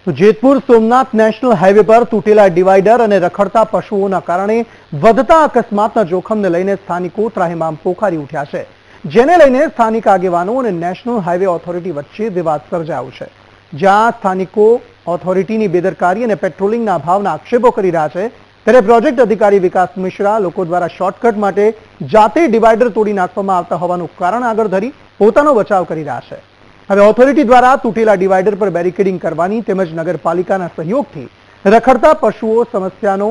તો Jetpur Somnath national highway પર તૂટેલા ડિવાઈડર અને રખડતા પશુઓના કારણે વધતા અકસ્માતના જોખમને લઈને સ્થાનિકો ત્રાહિમામ પોકારી ઉઠ્યા છે, જેને લઈને સ્થાનિક આગેવાનો અને નેશનલ હાઈવે ઓથોરિટી વચ્ચે વિવાદ સર્જાયો છે, જ્યાં સ્થાનિકો ઓથોરિટીની બેદરકારી અને પેટ્રોલિંગના અભાવના આક્ષેપો કરી રહ્યા છે, ત્યારે પ્રોજેક્ટ અધિકારી વિકાસ મિશ્રા લોકો દ્વારા શોર્ટકટ માટે જાતે ડિવાઈડર તોડી નાખવામાં આવતા હોવાનું કારણ આગળ ધરી પોતાનો બચાવ કરી રહ્યા છે। હવે ઓથોરિટી દ્વારા તૂટેલા ડિવાઈડર પર બેરિકેડિંગ કરવાની તેમજ નગરપાલિકાના સહયોગથી રખડતા પશુઓ સમસ્યાનો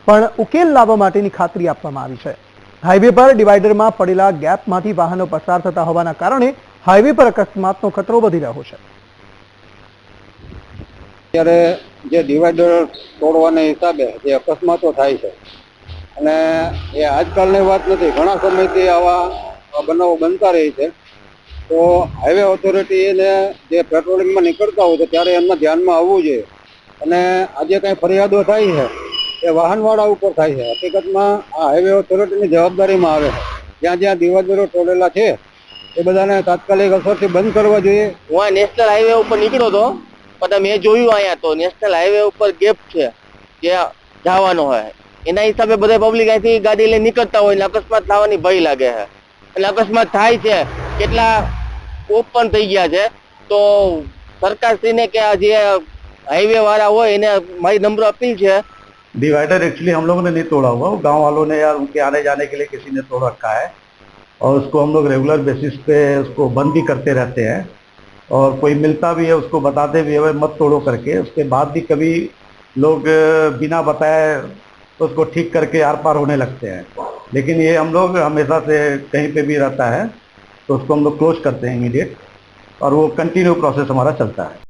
પણ ઉકેલ લાવવા માટેની ખાતરી આપવામાં આવી છે। હાઈવે પર ડિવાઈડરમાં પડેલા ગેપમાંથી વાહનો પસાર થતા હોવાના કારણે હાઈવે પર અકસ્માતનો ખતરો વધી રહ્યો છે। ત્યારે જે ડિવાઈડર તોડવાના હિસાબે જે અકસ્માતો થાય છે અને એ આજકાલની વાત નથી, ઘણા સમયથી આવા બનાવો બનતા રહે છે। તો હાઈવે ઓથોરિટીને જે પેટ્રોલિંગમાં નીકળતા હોય તો ત્યારે એમના ધ્યાનમાં આવવું જોઈએ અને આજે કંઈ ફરિયાદો થાય છે એ વાહનવાળા ઉપર થાય છે। હકીકતમાં આ હાઈવે ઓથોરિટીની જવાબદારીમાં આવે છે। જ્યાં જ્યાં ડિવાઈડરો તોડેલા છે એ બધાને તાત્કાલિક અસરથી બંધ કરવા જોઈએ। હું આ નેશનલ હાઈવે ઉપર નીકળ્યો હતો, પણ મેં જોયું અહીંયા તો નેશનલ હાઈવે ઉપર ગેપ છે જે જવાનો હોય, એના હિસાબે બધા પબ્લિક અહીંથી ગાડી લઈને નીકળતા હોય એટલે અકસ્માત થવાની ભય લાગે છે। એટલે અકસ્માત થાય છે, કેટલા ઓપન થઈ ગયા છે। તો સરકારશ્રીને કે આ જે हाईवे वाला हो इन्हें हमारी नम्र अपील है। डिवाइडर एक्चुअली हम लोगों ने नहीं तोड़ा हुआ, गांव वालों ने या उनके आने जाने के लिए किसी ने तोड़ रखा है और उसको हम लोग रेगुलर बेसिस पे उसको बंद भी करते रहते हैं और कोई मिलता भी है उसको बताते भी है मत तोड़ो करके। उसके बाद भी कभी लोग बिना बताए तो उसको ठीक करके आर पार होने लगते हैं, लेकिन ये हम लोग हमेशा से कहीं पे भी रहता है तो उसको हम लोग क्लोज करते हैं इमीडिएट और वो कंटिन्यू प्रोसेस हमारा चलता है।